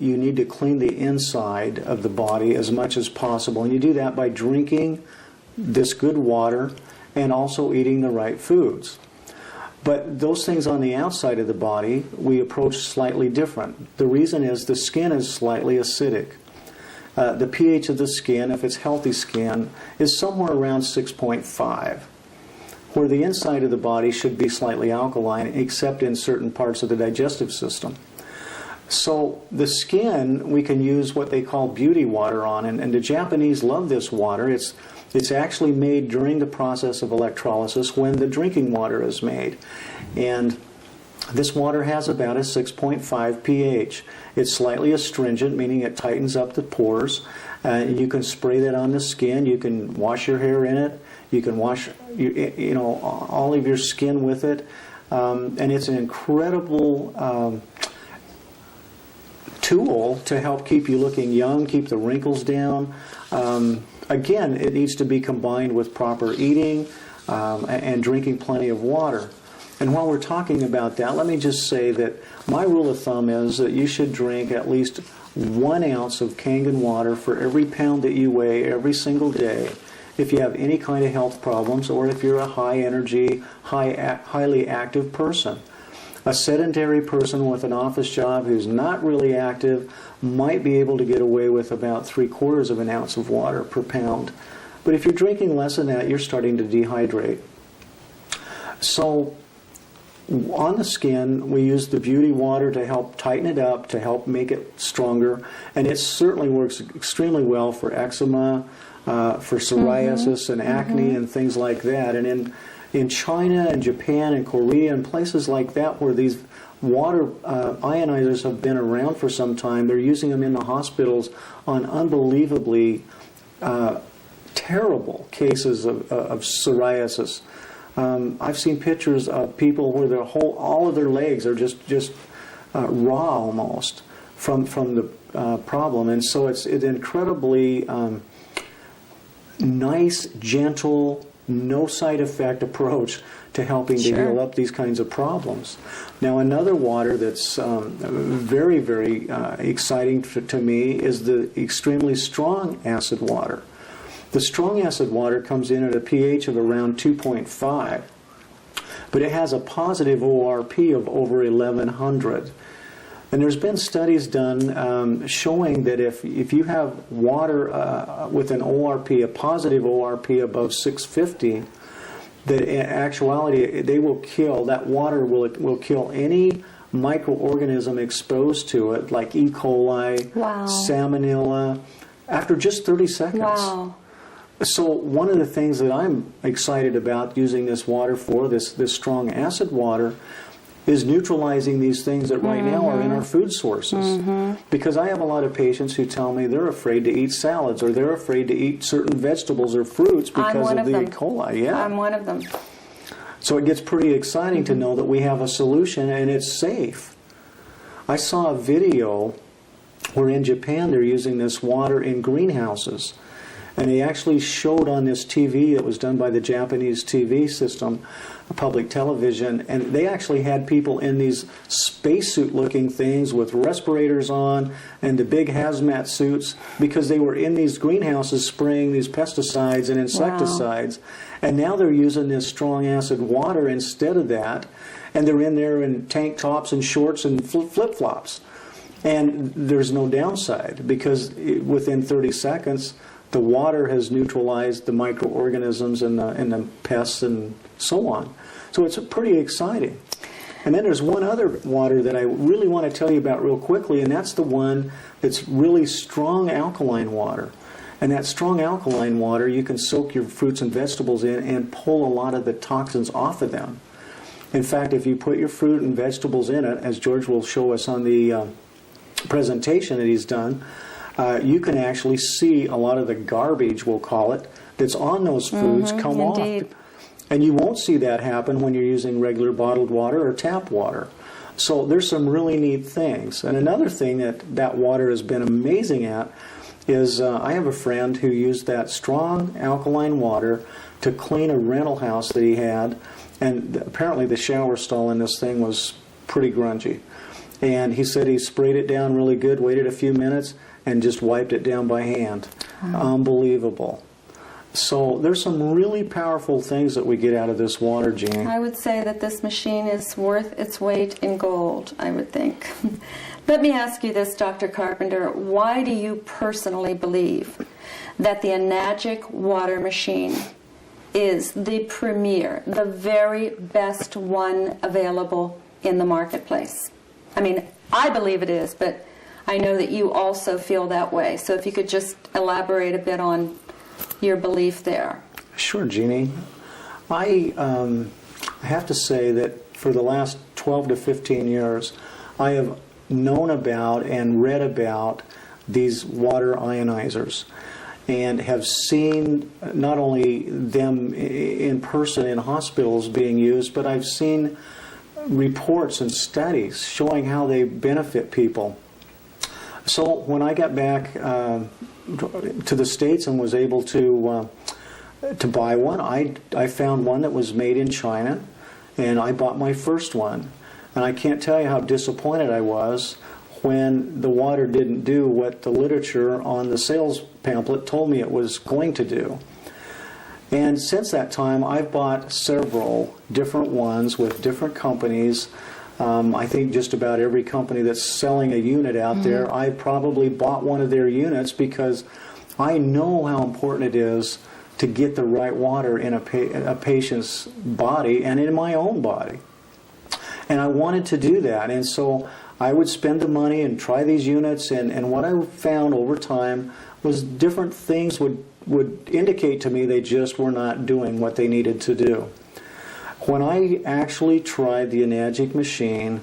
you need to clean the inside of the body as much as possible. And you do that by drinking this good water and also eating the right foods. But those things on the outside of the body, we approach slightly different. The reason is the skin is slightly acidic. The pH of the skin, if it's healthy skin, is somewhere around 6.5, where the inside of the body should be slightly alkaline, except in certain parts of the digestive system. So the skin, we can use what they call beauty water on, and the Japanese love this water. It's actually made during the process of electrolysis when the drinking water is made. And this water has about a 6.5 pH. It's slightly astringent, meaning it tightens up the pores. You can spray that on the skin. You can wash your hair in it. You can wash all of your skin with it. And it's an incredible tool to help keep you looking young, keep the wrinkles down. Again, it needs to be combined with proper eating and drinking plenty of water. And while we're talking about that, let me just say that my rule of thumb is that you should drink at least 1 ounce of Kangen water for every pound that you weigh every single day if you have any kind of health problems or if you're a high energy, highly active person. A sedentary person with an office job who's not really active might be able to get away with about 3/4 of an ounce of water per pound. But if you're drinking less than that, you're starting to dehydrate. So on the skin, we use the beauty water to help tighten it up, to help make it stronger. And it certainly works extremely well for eczema, for psoriasis and acne and things like that. And in China and Japan and Korea and places like that where these water ionizers have been around for some time, they're using them in the hospitals on unbelievably terrible cases of psoriasis. I've seen pictures of people where all of their legs are just raw almost from the problem. And so it's an incredibly nice, gentle, no side effect approach to helping to heal up these kinds of problems. Now, another water that's very, very exciting to me is the extremely strong acid water. The strong acid water comes in at a pH of around 2.5, but it has a positive ORP of over 1100. And there's been studies done showing that if you have water with an ORP, a positive ORP above 650, that in actuality that water will kill any microorganism exposed to it, like E. coli, salmonella, after just 30 seconds. Wow. So one of the things that I'm excited about using this water for, this strong acid water, is neutralizing these things that right now are in our food sources. Because I have a lot of patients who tell me they're afraid to eat salads or they're afraid to eat certain vegetables or fruits because of the E. coli. Yeah. I'm one of them. So it gets pretty exciting to know that we have a solution and it's safe. I saw a video where in Japan they're using this water in greenhouses. And they actually showed on this TV that was done by the Japanese TV system, public television, and they actually had people in these spacesuit-looking things with respirators on and the big hazmat suits because they were in these greenhouses spraying these pesticides and insecticides. And now they're using this strong acid water instead of that, and they're in there in tank tops and shorts and flip-flops. And there's no downside because within 30 seconds, the water has neutralized the microorganisms and the pests and so on. So it's pretty exciting. And then there's one other water that I really want to tell you about real quickly, and that's the one that's really strong alkaline water. And that strong alkaline water, you can soak your fruits and vegetables in and pull a lot of the toxins off of them. In fact, if you put your fruit and vegetables in it, as George will show us on the presentation that he's done, you can actually see a lot of the garbage, we'll call it, that's on those foods come off. And you won't see that happen when you're using regular bottled water or tap water. So there's some really neat things. And another thing that water has been amazing at is I have a friend who used that strong alkaline water to clean a rental house that he had. And apparently the shower stall in this thing was pretty grungy. And he said he sprayed it down really good, waited a few minutes, and just wiped it down by hand. Unbelievable. So there's some really powerful things that we get out of this water, Jeannie. I would say that this machine is worth its weight in gold, I would think. Let me ask you this, Dr. Carpenter. Why do you personally believe that the Enagic water machine is the premier, the very best one available in the marketplace? I mean, I believe it is, but I know that you also feel that way. So if you could just elaborate a bit on your belief there. Sure, Jeannie. I have to say that for the last 12 to 15 years, I have known about and read about these water ionizers and have seen not only them in person in hospitals being used, but I've seen reports and studies showing how they benefit people. So when I got back to the States and was able to buy one, I found one that was made in China, and I bought my first one. And I can't tell you how disappointed I was when the water didn't do what the literature on the sales pamphlet told me it was going to do. And since that time, I've bought several different ones with different companies. I think just about every company that's selling a unit out there, I've probably bought one of their units because I know how important it is to get the right water in a patient's body and in my own body. And I wanted to do that, and so I would spend the money and try these units, and what I found over time was different things would indicate to me they just were not doing what they needed to do. When I actually tried the Enagic machine,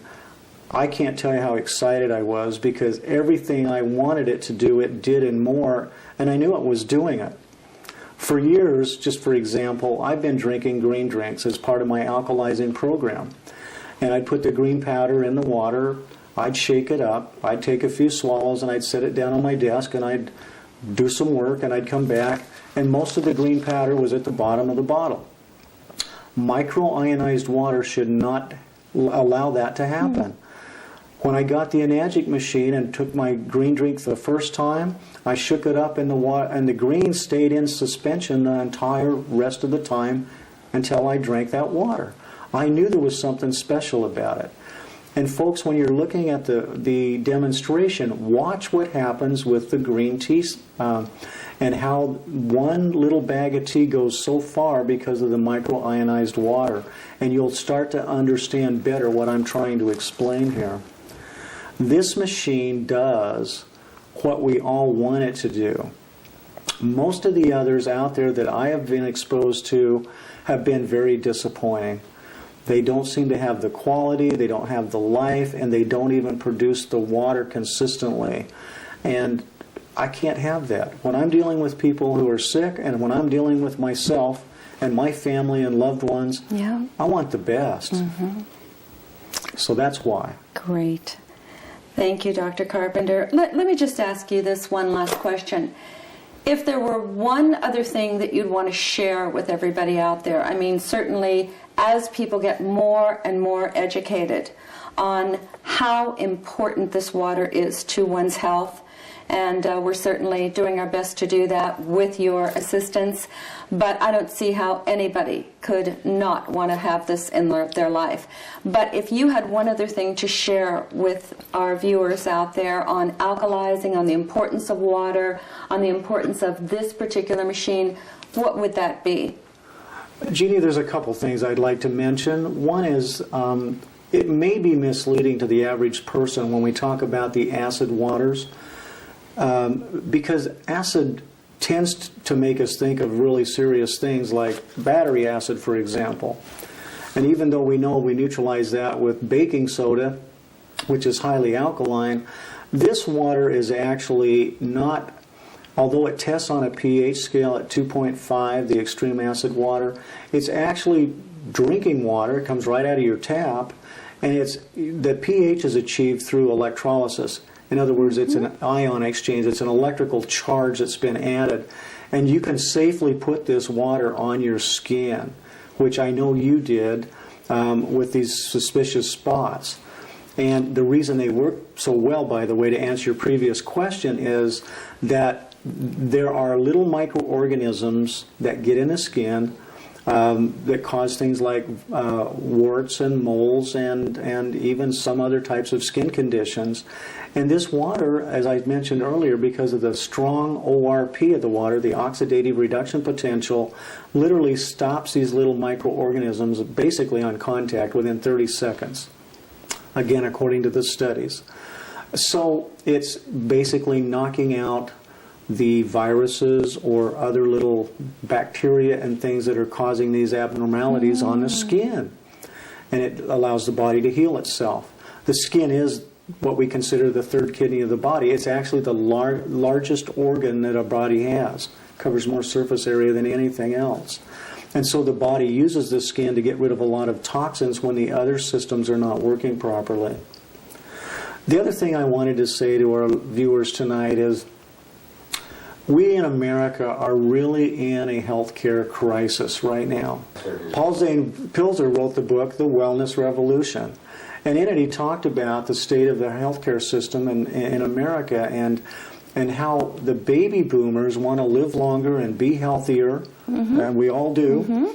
I can't tell you how excited I was because everything I wanted it to do, it did and more, and I knew it was doing it. For years, just for example, I've been drinking green drinks as part of my alkalizing program. And I'd put the green powder in the water, I'd shake it up, I'd take a few swallows, and I'd set it down on my desk, and I'd do some work, and I'd come back, and most of the green powder was at the bottom of the bottle. Microionized water should not allow that to happen. When I got the Enagic machine and took my green drink the first time, I shook it up in the water, and the green stayed in suspension the entire rest of the time until I drank that water. I knew there was something special about it. And folks, when you're looking at the demonstration, watch what happens with the green tea and how one little bag of tea goes so far because of the microionized water. And you'll start to understand better what I'm trying to explain here. This machine does what we all want it to do. Most of the others out there that I have been exposed to have been very disappointing. They don't seem to have the quality, they don't have the life, and they don't even produce the water consistently. And I can't have that. When I'm dealing with people who are sick and when I'm dealing with myself and my family and loved ones, I want the best. So that's why. Great. Thank you, Dr. Carpenter. Let me just ask you this one last question. If there were one other thing that you'd want to share with everybody out there, I mean, certainly as people get more and more educated on how important this water is to one's health, and we're certainly doing our best to do that with your assistance, but I don't see how anybody could not want to have this in their life. But if you had one other thing to share with our viewers out there on alkalizing, on the importance of water, on the importance of this particular machine, what would that be? Jeannie, there's a couple things I'd like to mention. One is it may be misleading to the average person when we talk about the acid waters. Because acid tends to make us think of really serious things like battery acid, for example. And even though we know we neutralize that with baking soda, which is highly alkaline, this water is actually not, although it tests on a pH scale at 2.5, the extreme acid water, it's actually drinking water. It comes right out of your tap, and the pH is achieved through electrolysis. In other words, it's an ion exchange. It's an electrical charge that's been added. And you can safely put this water on your skin, which I know you did with these suspicious spots. And the reason they work so well, by the way, to answer your previous question, is that there are little microorganisms that get in the skin that cause things like warts and moles and even some other types of skin conditions. And this water, as I mentioned earlier, because of the strong ORP of the water, the oxidative reduction potential, literally stops these little microorganisms basically on contact within 30 seconds. Again, according to the studies. So it's basically knocking out the viruses or other little bacteria and things that are causing these abnormalities on the skin. And it allows the body to heal itself. The skin is what we consider the third kidney of the body. It's actually the largest organ that a body has. It covers more surface area than anything else. And so the body uses the skin to get rid of a lot of toxins when the other systems are not working properly. The other thing I wanted to say to our viewers tonight is we in America are really in a healthcare crisis right now. Paul Zane Pilzer wrote the book, The Wellness Revolution. And in it he talked about the state of the healthcare system in America and how the baby boomers want to live longer and be healthier, and we all do,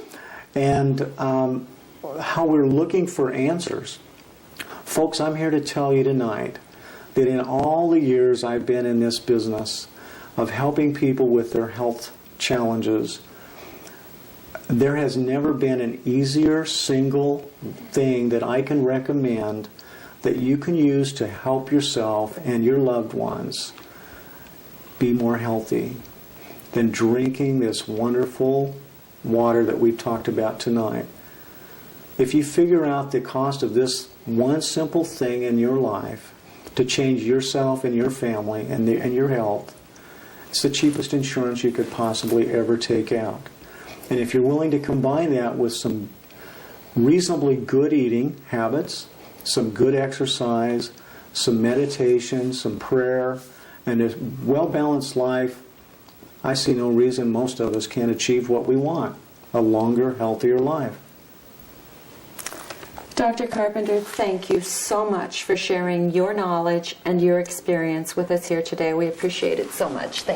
and how we're looking for answers. Folks, I'm here to tell you tonight that in all the years I've been in this business of helping people with their health challenges, there has never been an easier single thing that I can recommend that you can use to help yourself and your loved ones be more healthy than drinking this wonderful water that we've talked about tonight. If you figure out the cost of this one simple thing in your life to change yourself and your family and your health, it's the cheapest insurance you could possibly ever take out. And if you're willing to combine that with some reasonably good eating habits, some good exercise, some meditation, some prayer, and a well-balanced life, I see no reason most of us can't achieve what we want, a longer, healthier life. Dr. Carpenter, thank you so much for sharing your knowledge and your experience with us here today. We appreciate it so much. Thank you.